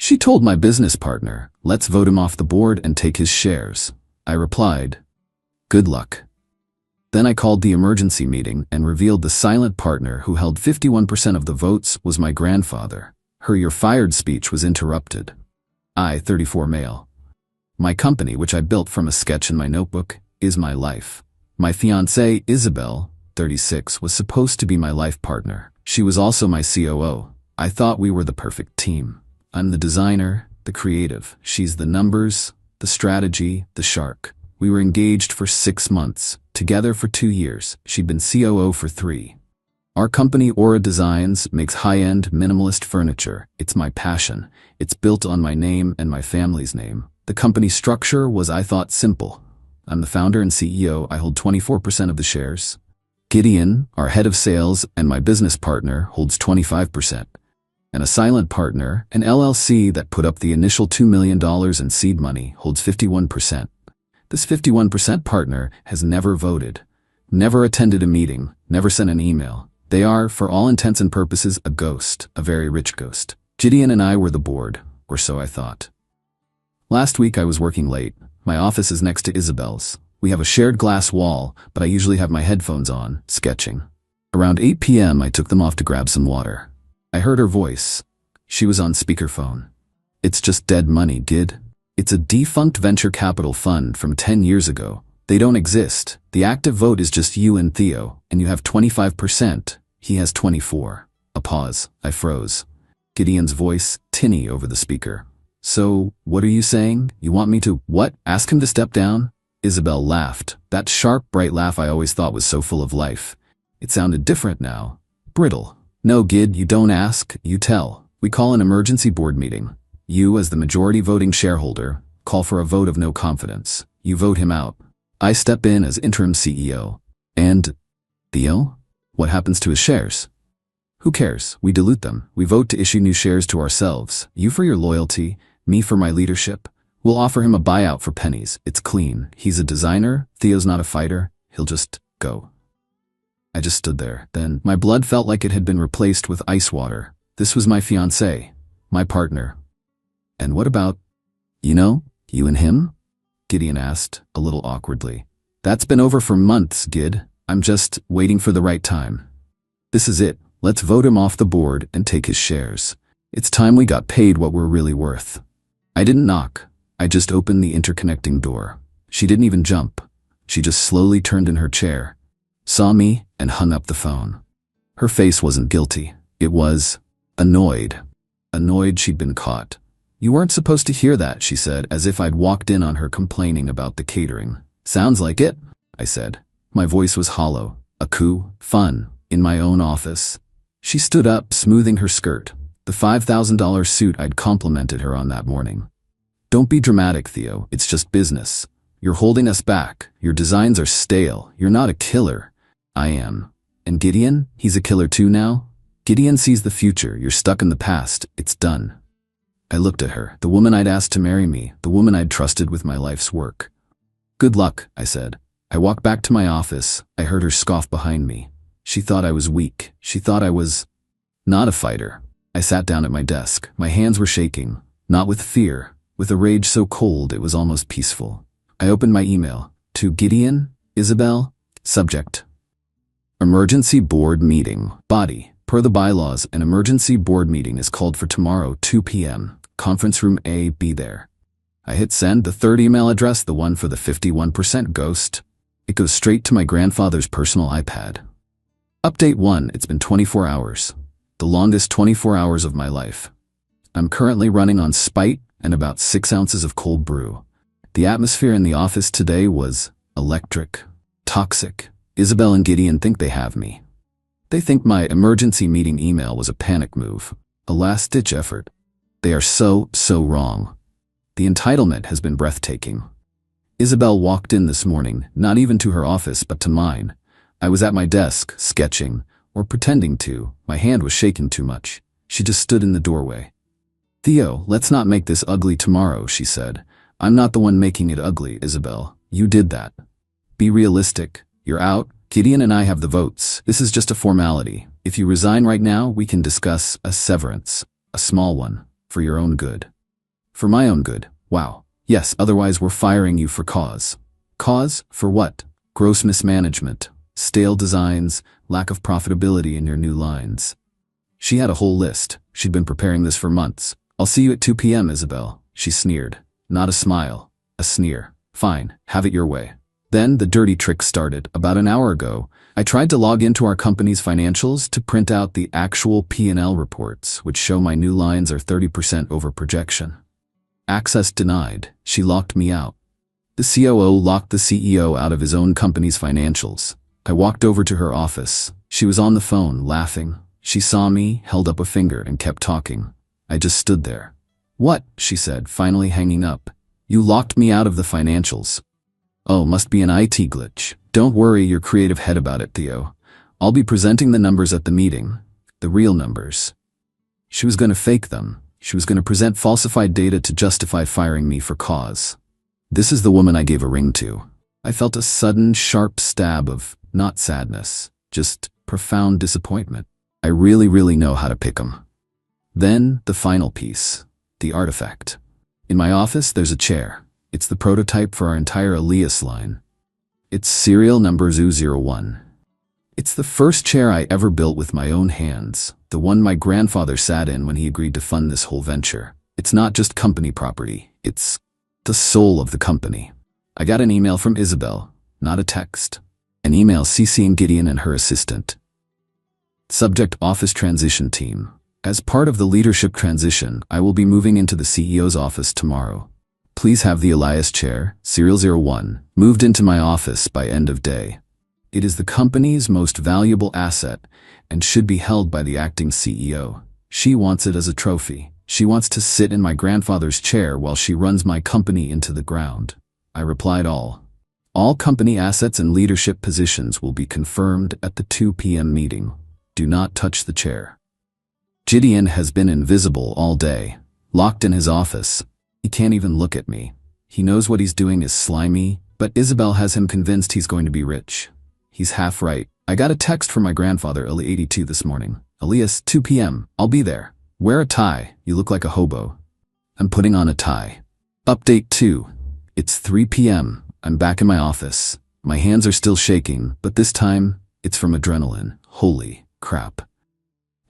She told my business partner, let's vote him off the board and take his shares. I replied, good luck. Then I called the emergency meeting and revealed the silent partner who held 51% of the votes was my grandfather. Her "you're fired" speech was interrupted. I, 34 male. My company, which I built from a sketch in my notebook, is my life. My fiancée, Isabel, 36, was supposed to be my life partner. She was also my COO. I thought we were the perfect team. I'm the designer, the creative. She's the numbers, the strategy, the shark. We were engaged for 6 months, together for 2 years. She'd been COO for 3. Our company, Aura Designs, makes high-end, minimalist furniture. It's my passion. It's built on my name and my family's name. The company structure was, I thought, simple. I'm the founder and CEO. I hold 24% of the shares. Gideon, our head of sales and my business partner, holds 25%. And a silent partner, an LLC that put up the initial $2 million in seed money, holds 51%. This 51% partner has never voted, never attended a meeting, never sent an email. They are, for all intents and purposes, a ghost, a very rich ghost. Gideon and I were the board, or so I thought. Last week I was working late. My office is next to Isabel's. We have a shared glass wall, but I usually have my headphones on, sketching. Around 8 p.m. I took them off to grab some water. I heard her voice. She was on speakerphone. It's just dead money, Gid. It's a defunct venture capital fund from 10 years ago. They don't exist. The active vote is just you and Theo, and you have 25%. He has 24. A pause. I froze. Gideon's voice, tinny over the speaker. So, what are you saying? You want me to, what? Ask him to step down? Isabel laughed. That sharp, bright laugh I always thought was so full of life. It sounded different now. Brittle. No, Gid, you don't ask, you tell. We call an emergency board meeting. You, as the majority voting shareholder, call for a vote of no confidence. You vote him out. I step in as interim CEO. And Theo? What happens to his shares? Who cares? We dilute them. We vote to issue new shares to ourselves. You for your loyalty, me for my leadership. We'll offer him a buyout for pennies. It's clean. He's a designer. Theo's not a fighter. He'll just go. I just stood there. Then my blood felt like it had been replaced with ice water. This was my fiancé, my partner. And what about, you and him? Gideon asked, a little awkwardly. That's been over for months, Gid. I'm just waiting for the right time. This is it. Let's vote him off the board and take his shares. It's time we got paid what we're really worth. I didn't knock. I just opened the interconnecting door. She didn't even jump. She just slowly turned in her chair, saw me, and hung up the phone. Her face wasn't guilty. It was annoyed. Annoyed she'd been caught. You weren't supposed to hear that, she said, as if I'd walked in on her complaining about the catering. Sounds like it, I said. My voice was hollow. A coup, fun, in my own office. She stood up, smoothing her skirt, the $5,000 suit I'd complimented her on that morning. Don't be dramatic, Theo. It's just business. You're holding us back. Your designs are stale. You're not a killer. I am. And Gideon? He's a killer too now? Gideon sees the future. You're stuck in the past. It's done. I looked at her, the woman I'd asked to marry me, the woman I'd trusted with my life's work. Good luck, I said. I walked back to my office. I heard her scoff behind me. She thought I was weak. She thought I was not a fighter. I sat down at my desk. My hands were shaking, not with fear, with a rage so cold it was almost peaceful. I opened my email. To Gideon, Isabel, subject. Emergency board meeting. Body. Per the bylaws, an emergency board meeting is called for tomorrow, 2 p.m. Conference room A, be there. I hit send, the third email address, the one for the 51% ghost. It goes straight to my grandfather's personal iPad. Update 1, it's been 24 hours. The longest 24 hours of my life. I'm currently running on Spite and about 6 ounces of cold brew. The atmosphere in the office today was electric, toxic. Isabel and Gideon think they have me. They think my emergency meeting email was a panic move, a last-ditch effort. They are so wrong. The entitlement has been breathtaking. Isabel walked in this morning, not even to her office but to mine. I was at my desk, sketching, or pretending to. My hand was shaking too much. She just stood in the doorway. Theo, let's not make this ugly tomorrow, she said. I'm not the one making it ugly, Isabel. You did that. Be realistic. You're out. Gideon and I have the votes. This is just a formality. If you resign right now, we can discuss a severance. A small one. For your own good. For my own good. Wow. Yes, otherwise we're firing you for cause. Cause? For what? Gross mismanagement, stale designs, lack of profitability in your new lines. She had a whole list. She'd been preparing this for months. I'll see you at 2 p.m., Isabel. She sneered. Not a smile. A sneer. Fine, have it your way. Then the dirty trick started. About an hour ago, I tried to log into our company's financials to print out the actual P&L reports, which show my new lines are 30% over projection. Access denied. She locked me out. The COO locked the CEO out of his own company's financials. I walked over to her office. She was on the phone, laughing. She saw me, held up a finger, and kept talking. I just stood there. What? She said, finally hanging up. You locked me out of the financials. Oh, must be an IT glitch. Don't worry your creative head about it, Theo. I'll be presenting the numbers at the meeting. The real numbers. She was going to fake them. She was going to present falsified data to justify firing me for cause. This is the woman I gave a ring to. I felt a sudden, sharp stab of, not sadness, just profound disappointment. I really know how to pick 'em. Then, the final piece. The artifact. In my office, there's a chair. It's the prototype for our entire Elias line. It's serial number ZU01. It's the first chair I ever built with my own hands, the one my grandfather sat in when he agreed to fund this whole venture. It's not just company property, it's the soul of the company. I got an email from Isabel, not a text. An email CCing Gideon and her assistant. Subject: Office Transition Team. As part of the leadership transition, I will be moving into the CEO's office tomorrow. Please have the Elias chair, serial 01, moved into my office by end of day. It is the company's most valuable asset and should be held by the acting CEO. She wants it as a trophy. She wants to sit in my grandfather's chair while she runs my company into the ground. I replied all company assets and leadership positions will be confirmed at the 2 p.m. meeting. Do not touch the chair. Gideon has been invisible all day, locked in his office. He can't even look at me. He knows what he's doing is slimy, but Isabel has him convinced he's going to be rich. He's half right. I got a text from my grandfather, Eli 82, this morning. Elias, 2 p.m. I'll be there. Wear a tie. You look like a hobo. I'm putting on a tie. Update 2. It's 3 p.m. I'm back in my office. My hands are still shaking, but this time, it's from adrenaline. Holy crap.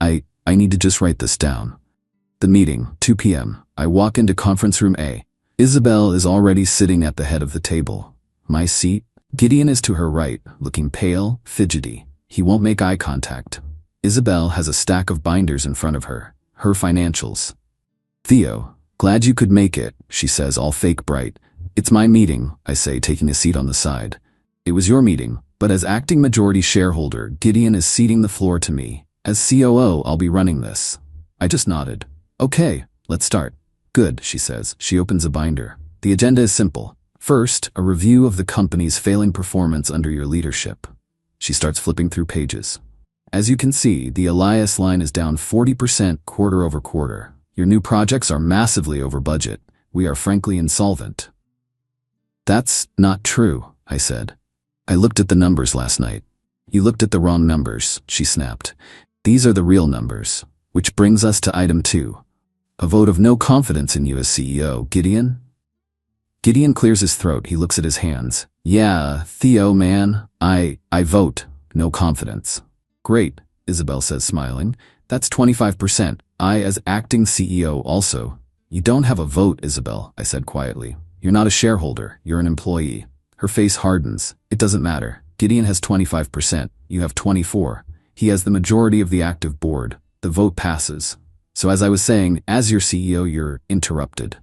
I need to just write this down. The meeting, 2 p.m. I walk into conference room A. Isabel is already sitting at the head of the table. My seat? Gideon is to her right, looking pale, fidgety. He won't make eye contact. Isabel has a stack of binders in front of her. Her financials. Theo, glad you could make it, she says, all fake bright. It's my meeting, I say, taking a seat on the side. It was your meeting, but as acting majority shareholder, Gideon is ceding the floor to me. As COO, I'll be running this. I just nodded. Okay, let's start. Good, she says. She opens a binder. The agenda is simple. First, a review of the company's failing performance under your leadership. She starts flipping through pages. As you can see, the Elias line is down 40% quarter over quarter. Your new projects are massively over budget. We are frankly insolvent. That's not true, I said. I looked at the numbers last night. You looked at the wrong numbers, she snapped. These are the real numbers. Which brings us to item 2. A vote of no confidence in you as CEO, Gideon? Gideon clears his throat. He looks at his hands. Yeah, Theo, man. I vote. No confidence. Great, Isabel says, smiling. That's 25%. I, as acting CEO, also. You don't have a vote, Isabel, I said quietly. You're not a shareholder. You're an employee. Her face hardens. It doesn't matter. Gideon has 25%. You have 24%. He has the majority of the active board. The vote passes. So as I was saying, as your CEO, you're interrupted.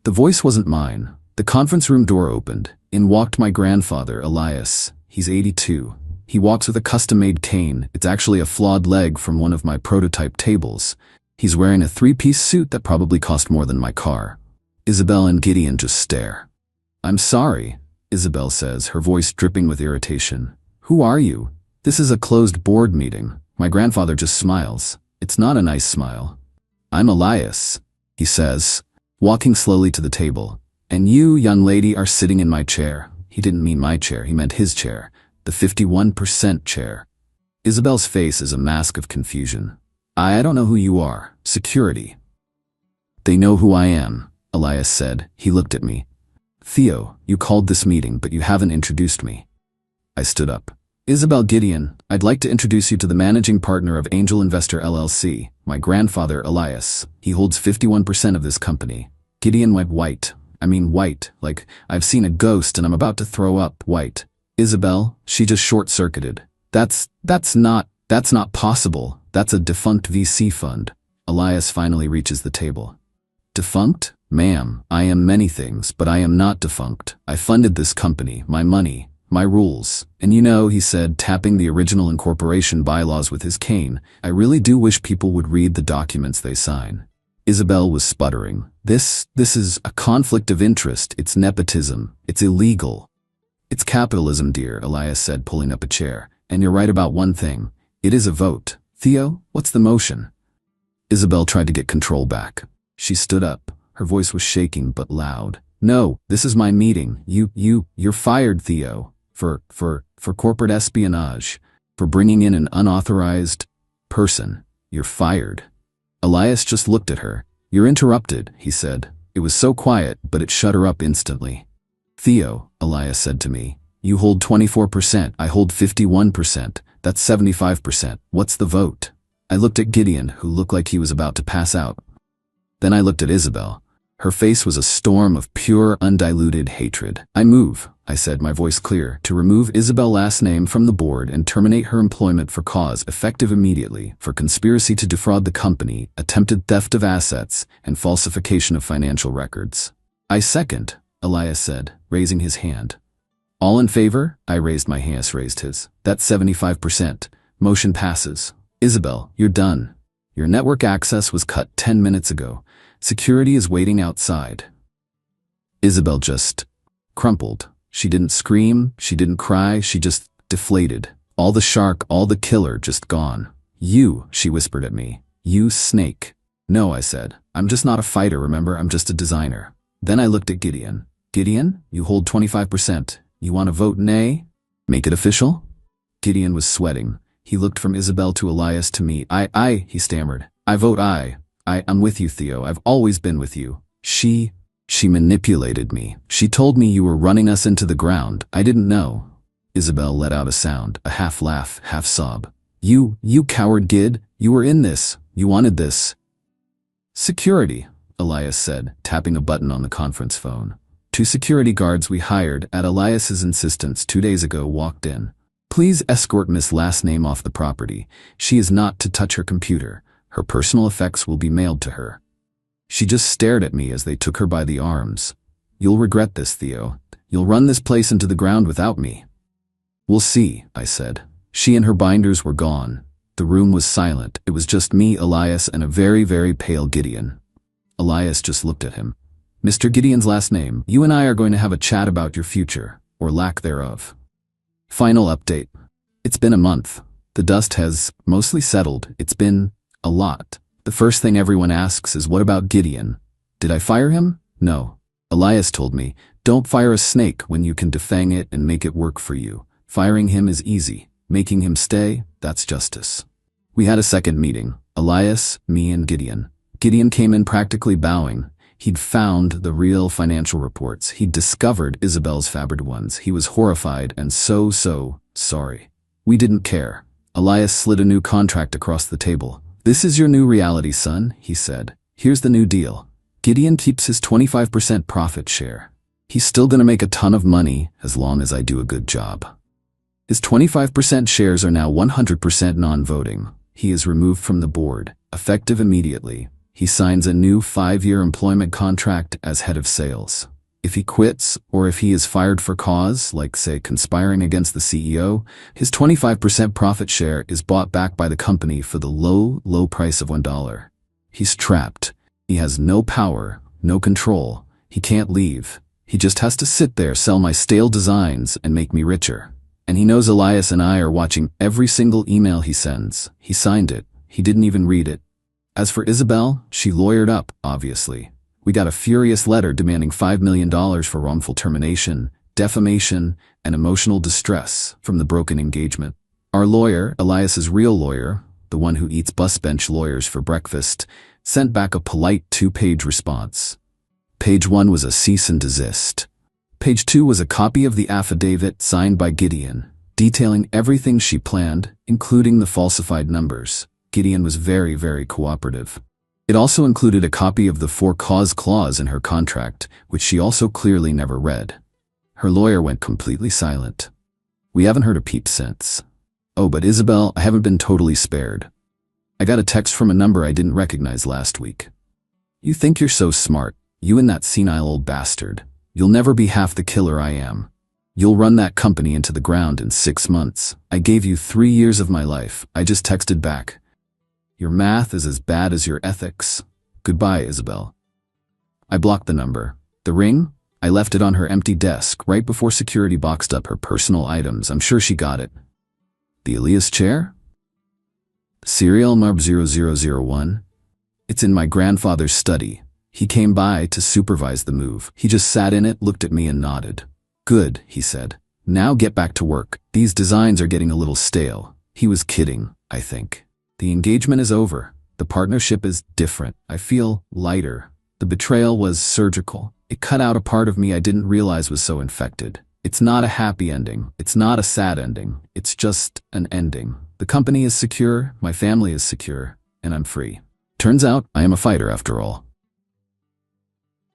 The voice wasn't mine. The conference room door opened. In walked my grandfather, Elias. He's 82. He walks with a custom-made cane. It's actually a flawed leg from one of my prototype tables. He's wearing a 3-piece suit that probably cost more than my car. Isabel and Gideon just stare. I'm sorry, Isabel says, her voice dripping with irritation. Who are you? This is a closed board meeting. My grandfather just smiles. It's not a nice smile. I'm Elias, he says, walking slowly to the table. And you, young lady, are sitting in my chair. He didn't mean my chair, he meant his chair. The 51% chair. Isabel's face is a mask of confusion. I don't know who you are. Security. They know who I am, Elias said. He looked at me. Theo, you called this meeting, but you haven't introduced me. I stood up. Isabel Gideon, I'd like to introduce you to the managing partner of Angel Investor LLC, my grandfather Elias. He holds 51% of this company. Gideon went white. I mean white, like I've seen a ghost and I'm about to throw up white. Isabel, she just short-circuited. That's not possible. That's a defunct VC fund. Elias finally reaches the table. Defunct? Ma'am, I am many things, but I am not defunct. I funded this company, my money, my rules. And you know, he said, tapping the original incorporation bylaws with his cane, I really do wish people would read the documents they sign. Isabel was sputtering. This is a conflict of interest. It's nepotism. It's illegal. It's capitalism, dear, Elias said, pulling up a chair. And you're right about one thing. It is a vote. Theo, what's the motion? Isabel tried to get control back. She stood up. Her voice was shaking but loud. No, this is my meeting. You're fired, Theo, for corporate espionage, for bringing in an unauthorized person. You're fired. Elias just looked at her. You're interrupted, he said. It was so quiet, but it shut her up instantly. Theo, Elias said to me, you hold 24%, I hold 51%. That's 75%. What's the vote? I looked at Gideon, who looked like he was about to pass out. Then I looked at Isabel. Her face was a storm of pure, undiluted hatred. I move, I said, my voice clear, to remove Isabel's last name from the board and terminate her employment for cause effective immediately for conspiracy to defraud the company, attempted theft of assets, and falsification of financial records. I second, Elias said, raising his hand. All in favor? I raised my hand, raised his. That's 75%. Motion passes. Isabel, you're done. Your network access was cut 10 minutes ago. Security is waiting outside. Isabel just crumpled. She didn't scream, she didn't cry, she just deflated. All the shark, all the killer, just gone. You, she whispered at me. You snake. No, I said. I'm just not a fighter, remember? I'm just a designer. Then I looked at Gideon. Gideon, you hold 25%. You want to vote nay? Make it official? Gideon was sweating. He looked from Isabel to Elias to me. He stammered. I vote aye. I'm with you, Theo. I've always been with you. She manipulated me. She told me you were running us into the ground. I didn't know. Isabel let out a sound, a half laugh, half sob. You coward Gid. You were in this. You wanted this. Security, Elias said, tapping a button on the conference phone. 2 security guards we hired at Elias's insistence 2 days ago walked in. Please escort Miss Last Name off the property. She is not to touch her computer. Her personal effects will be mailed to her. She just stared at me as they took her by the arms. You'll regret this, Theo. You'll run this place into the ground without me. We'll see, I said. She and her binders were gone. The room was silent. It was just me, Elias, and a very, very pale Gideon. Elias just looked at him. Mr. Gideon's last name, you and I are going to have a chat about your future, or lack thereof. Final update. It's been a month. The dust has mostly settled. It's been a lot. The first thing everyone asks is, what about Gideon? Did I fire him? No. Elias told me, don't fire a snake when you can defang it and make it work for you. Firing him is easy. Making him stay, that's justice. We had a second meeting. Elias, me, and Gideon. Gideon came in practically bowing. He'd found the real financial reports. He'd discovered Isabel's fabricated ones. He was horrified and so sorry. We didn't care. Elias slid a new contract across the table. This is your new reality, son, he said. Here's the new deal. Gideon keeps his 25% profit share. He's still gonna make a ton of money as long as I do a good job. His 25% shares are now 100% non-voting. He is removed from the board, effective immediately. He signs a new 5-year employment contract as head of sales. If he quits, or if he is fired for cause, like say conspiring against the CEO, his 25% profit share is bought back by the company for the low price of $1. He's trapped. He has no power, no control. He can't leave. He just has to sit there, sell my stale designs, and make me richer. And he knows Elias and I are watching every single email he sends. He signed it. He didn't even read it. As for Isabel, she lawyered up, obviously. We got a furious letter demanding $5 million for wrongful termination, defamation, and emotional distress from the broken engagement. Our lawyer, Elias's real lawyer, the one who eats bus bench lawyers for breakfast, sent back a polite 2-page response. Page 1 was a cease and desist. Page 2 was a copy of the affidavit signed by Gideon, detailing everything she planned, including the falsified numbers. Gideon was very, very cooperative. It also included a copy of the for-cause clause in her contract, which she also clearly never read. Her lawyer went completely silent. We haven't heard a peep since. Oh, but Isabel, I haven't been totally spared. I got a text from a number I didn't recognize last week. You think you're so smart, you and that senile old bastard. You'll never be half the killer I am. You'll run that company into the ground in 6 months. I gave you 3 years of my life. I just texted back. Your math is as bad as your ethics. Goodbye, Isabel. I blocked the number. The ring? I left it on her empty desk right before security boxed up her personal items. I'm sure she got it. The Elias chair? Serial number 0001? It's in my grandfather's study. He came by to supervise the move. He just sat in it, looked at me and nodded. Good, he said. Now get back to work. These designs are getting a little stale. He was kidding, I think. The engagement is over. The partnership is different. I feel lighter. The betrayal was surgical. It cut out a part of me I didn't realize was so infected. It's not a happy ending. It's not a sad ending. It's just an ending. The company is secure, my family is secure, and I'm free. Turns out I am a fighter after all.